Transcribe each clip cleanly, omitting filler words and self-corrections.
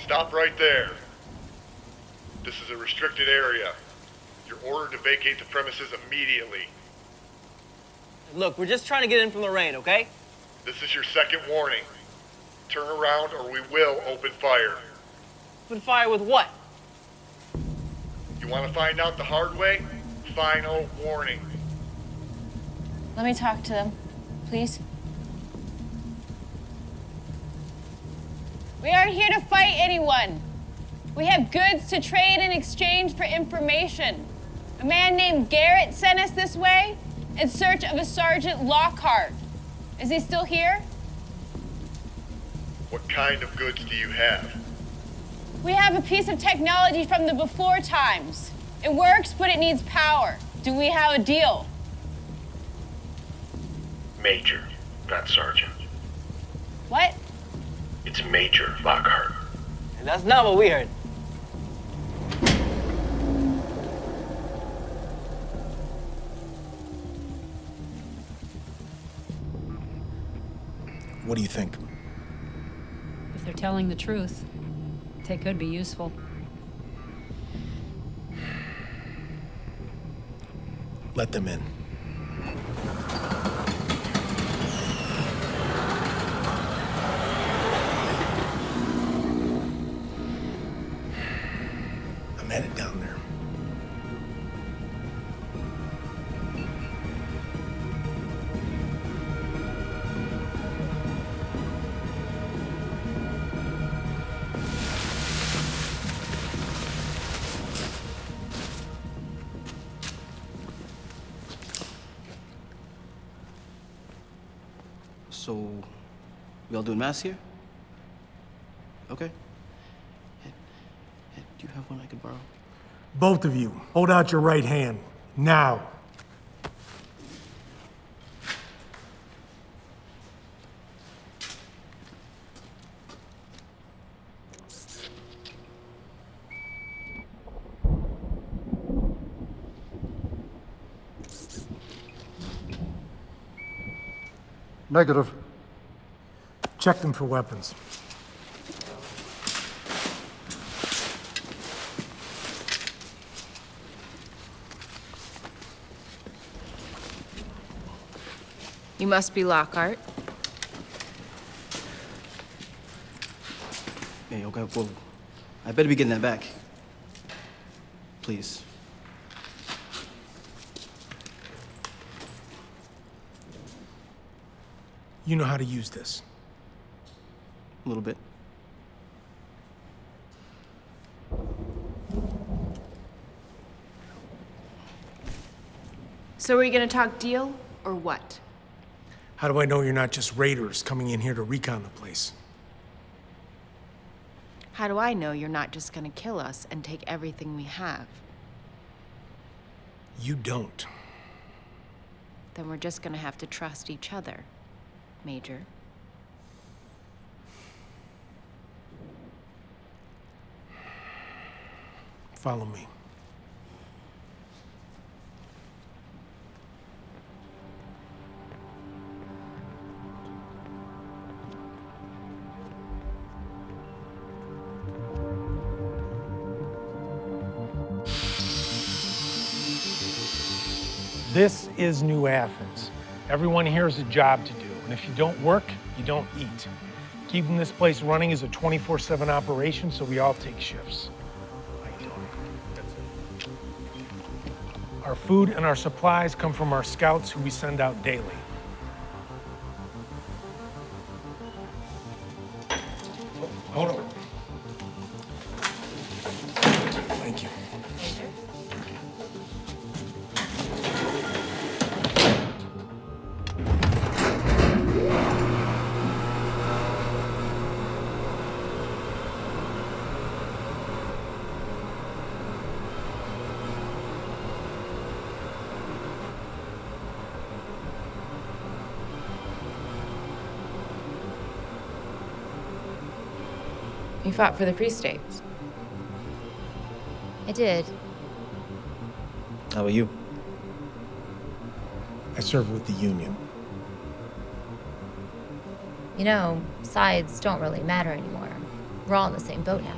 Stop right there. This is a restricted area. You're ordered to vacate the premises immediately. Look, we're just trying to get in from the rain, okay? This is your second warning. Turn around or we will open fire. Open fire with what? You want to find out the hard way? Final warning. Let me talk to them, please. We aren't here to fight anyone. We have goods to trade in exchange for information. A man named Garrett sent us this way in search of a Sergeant Lockhart. Is he still here? What kind of goods do you have? We have a piece of technology from the before times. It works, but it needs power. Do we have a deal? Major, not Sergeant. What? It's Major Lockhart. And that's not what we heard. What do you think? If they're telling the truth, they could be useful. Let them in. I'm headed down there. So, we all doing mass here? Okay. Hey, do you have one I could borrow? Both of you, hold out your right hand. Now. Negative. Check them for weapons. You must be Lockhart. Hey, okay, well, I better be getting that back. Please. You know how to use this. A little bit. So are you gonna talk deal, or what? How do I know you're not just raiders coming in here to recon the place? How do I know you're not just gonna kill us and take everything we have? You don't. Then we're just gonna have to trust each other, Major. Follow me. This is New Athens. Everyone here has a job to do, and if you don't work, you don't eat. Keeping this place running is a 24/7 operation, so we all take shifts. Our food and our supplies come from our scouts who we send out daily. Hold on. Thank you. You fought for the Free States. I did. How about you? I serve with the Union. You know, sides don't really matter anymore. We're all in the same boat now.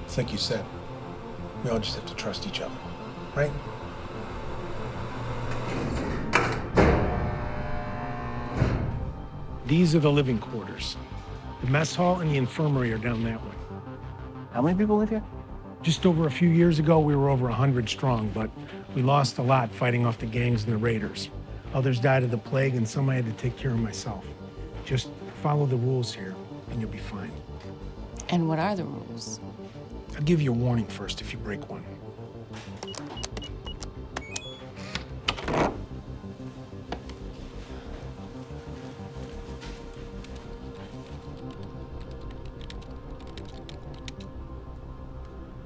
It's like you said, we all just have to trust each other, right? These are the living quarters. The mess hall and the infirmary are down that way. How many people live here? Just over a few years ago, we were over 100 strong, but we lost a lot fighting off the gangs and the raiders. Others died of the plague, and some I had to take care of myself. Just follow the rules here, and you'll be fine. And what are the rules? I'll give you a warning first if you break one.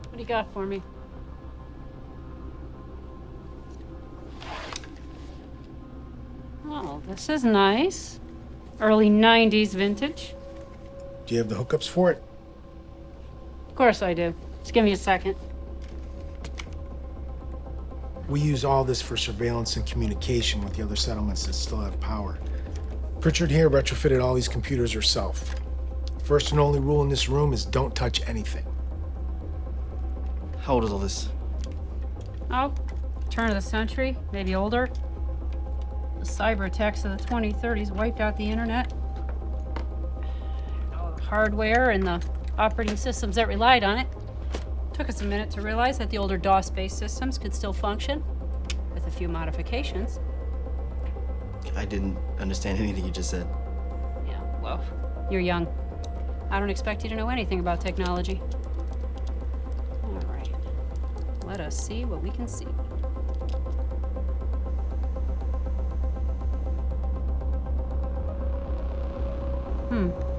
What do you got for me? Oh, this is nice. Early 90s vintage. Do you have the hookups for it? Of course I do. Just give me a second. We use all this for surveillance and communication with the other settlements that still have power. Pritchard here retrofitted all these computers herself. First and only rule in this room is don't touch anything. How old is all this? Oh, turn of the century, maybe older. The cyber attacks of the 2030s wiped out the internet. All the hardware and the operating systems that relied on it. Took us a minute to realize that the older DOS-based systems could still function, with a few modifications. I didn't understand anything you just said. Yeah, well, you're young. I don't expect you to know anything about technology. All right, let us see what we can see.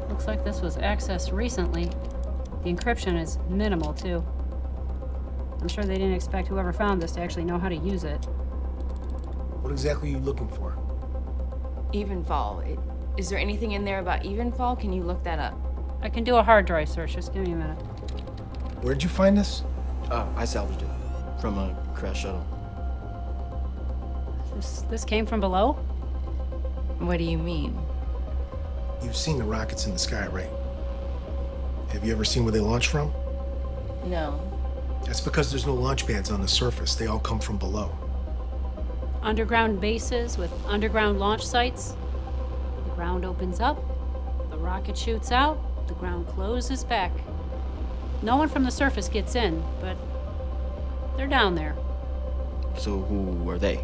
Looks like this was accessed recently. The encryption is minimal, too. I'm sure they didn't expect whoever found this to actually know how to use it. What exactly are you looking for? Evenfall. Is there anything in there about Evenfall? Can you look that up? I can do a hard drive search. Just give me a minute. Where'd you find this? I salvaged it from a crash shuttle. This came from below? What do you mean? You've seen the rockets in the sky, right? Have you ever seen where they launch from? No. That's because there's no launch pads on the surface. They all come from below. Underground bases with underground launch sites. The ground opens up, the rocket shoots out, the ground closes back. No one from the surface gets in, but they're down there. So who are they?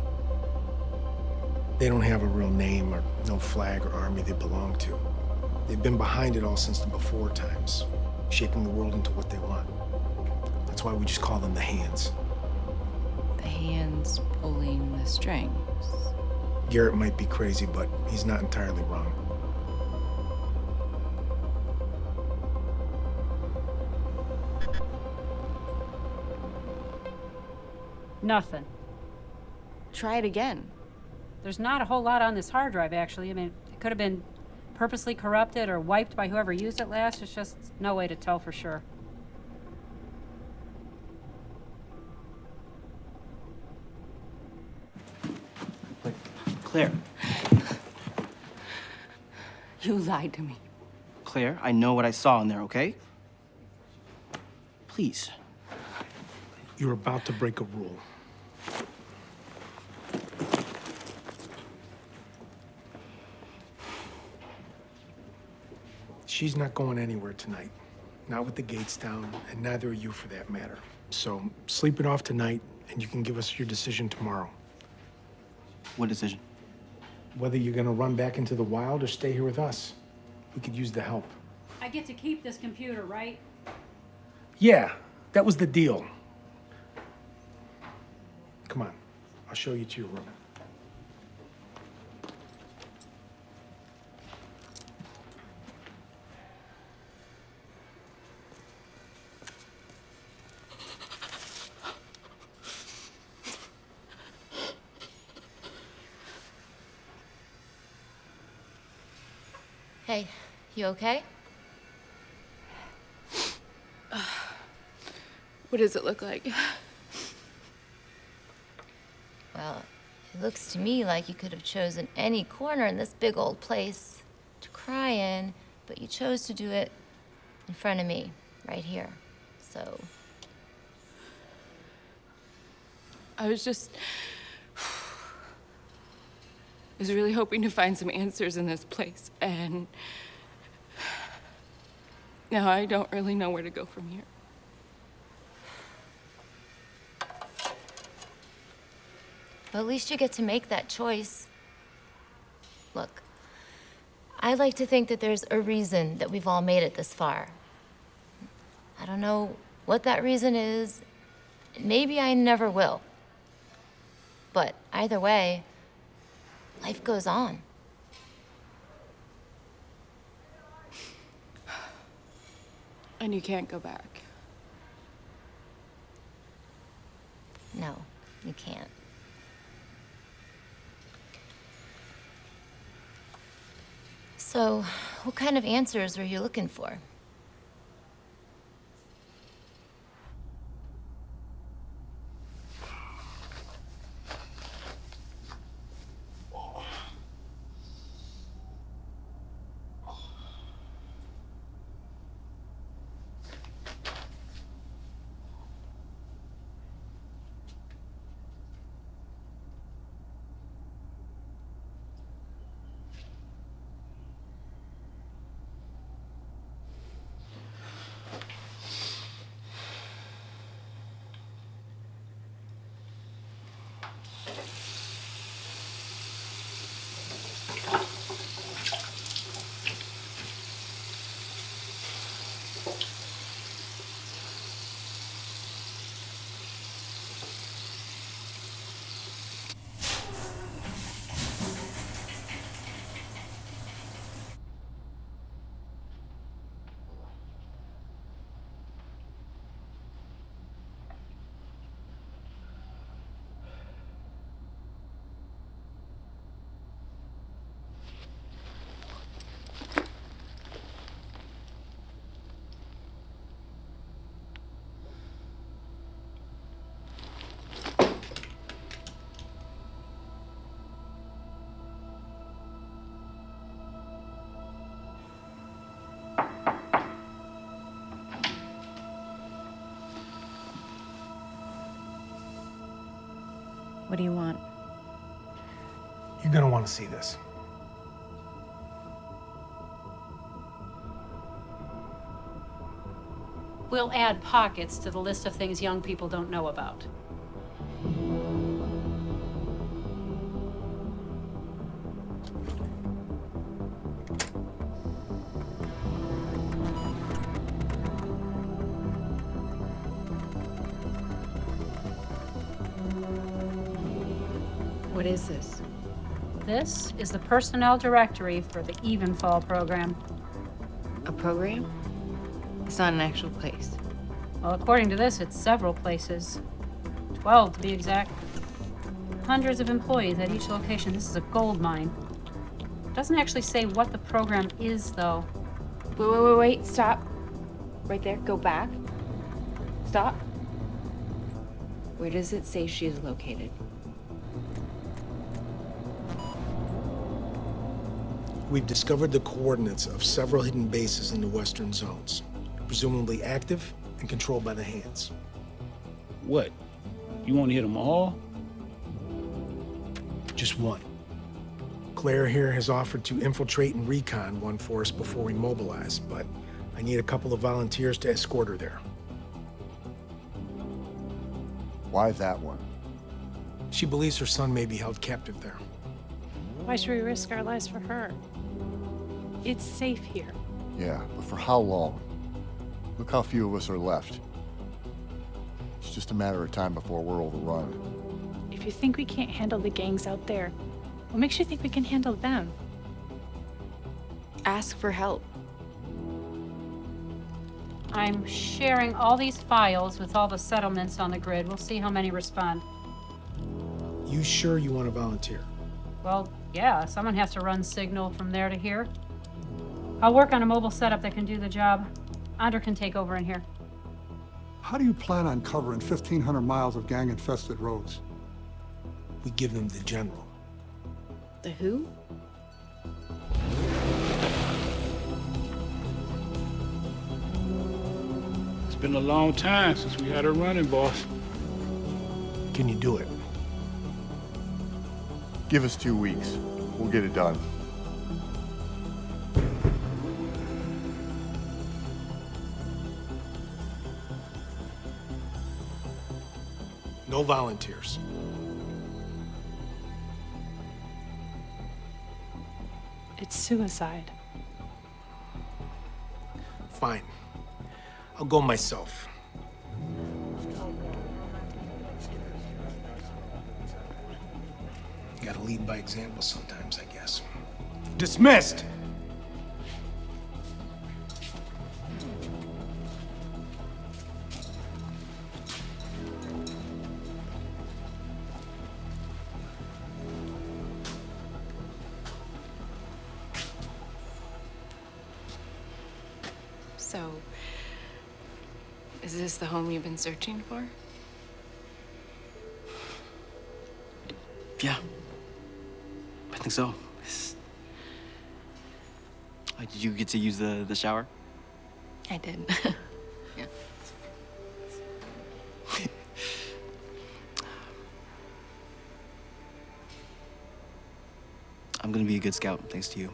They don't have a real name or no flag or army they belong to. They've been behind it all since the before times, shaping the world into what they want. That's why we just call them the Hands. The hands pulling the strings. Garrett might be crazy, but he's not entirely wrong. Nothing. Try it again. There's not a whole lot on this hard drive, actually. I mean, it could have been purposely corrupted or wiped by whoever used it last. There's just no way to tell for sure. Claire. You lied to me. Claire, I know what I saw in there, okay? Please. You're about to break a rule. She's not going anywhere tonight. Not with the gates down, and neither are you for that matter. So sleep it off tonight, and you can give us your decision tomorrow. What decision? Whether you're gonna run back into the wild or stay here with us. We could use the help. I get to keep this computer, right? Yeah, that was the deal. Come on, I'll show you to your room. Hey, you okay? What does it look like? Well, it looks to me like you could have chosen any corner in this big old place to cry in, but you chose to do it in front of me, right here. So, I was really hoping to find some answers in this place, and now I don't really know where to go from here. but at least you get to make that choice. Look, I like to think that there's a reason that we've all made it this far. I don't know what that reason is. Maybe I never will. But either way, life goes on. And you can't go back. No, you can't. So, what kind of answers were you looking for? What do you want? You're gonna want to see this. We'll add pockets to the list of things young people don't know about. What is this? This is the personnel directory for the Evenfall program. A program? It's not an actual place. Well, according to this, it's several places. 12 to be exact. Hundreds of employees at each location. This is a gold mine. It doesn't actually say what the program is, though. Wait, stop. Right there, go back. Stop. Where does it say she is located? We've discovered the coordinates of several hidden bases in the western zones, presumably active and controlled by the Hands. What? You want to hit them all? Just one. Claire here has offered to infiltrate and recon one for us before we mobilize, but I need a couple of volunteers to escort her there. Why that one? She believes her son may be held captive there. Why should we risk our lives for her? It's safe here. Yeah, but for how long? Look how few of us are left. It's just a matter of time before we're overrun. If you think we can't handle the gangs out there, what makes you think we can handle them? Ask for help. I'm sharing all these files with all the settlements on the grid. We'll see how many respond. You sure you want to volunteer? Well, yeah, someone has to run signal from there to here. I'll work on a mobile setup that can do the job. Ander can take over in here. How do you plan on covering 1,500 miles of gang-infested roads? We give them the general. The who? been a long time since we had a running boss. Can you do it? Give us 2 weeks. We'll get it done. No volunteers. It's suicide. Fine. I'll go myself. Gotta lead by example sometimes, I guess. Dismissed! So, is this the home you've been searching for? Yeah. I think so. Did you get to use the shower? I did. Yeah. I'm gonna be a good scout, thanks to you.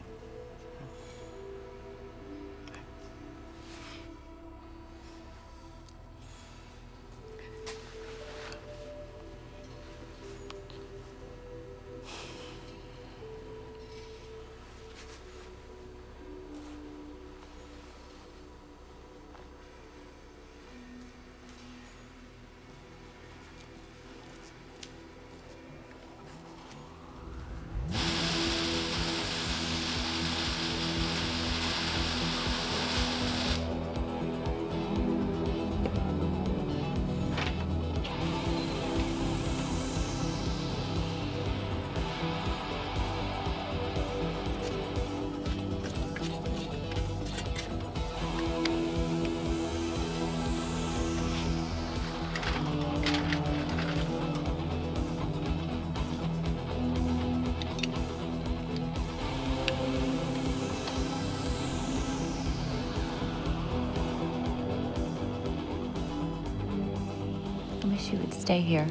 I wish you would stay here.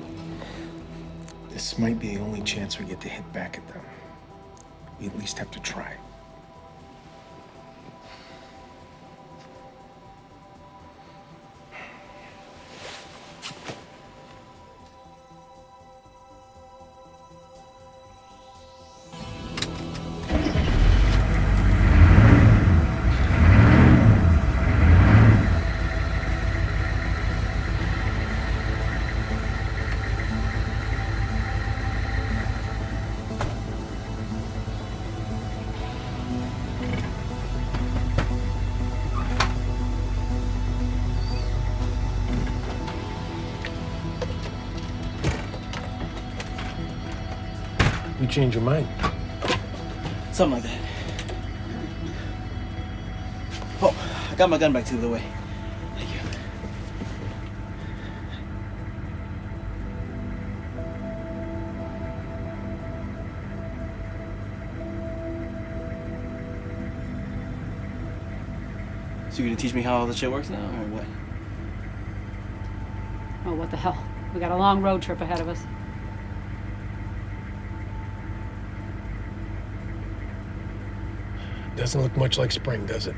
This might be the only chance we get to hit back at them. We at least have to try. You change your mind. Something like that. Oh, I got my gun back to the way. Thank you. So you're gonna teach me how all this shit works now, or what? Oh, what the hell? We got a long road trip ahead of us. Doesn't look much like spring, does it?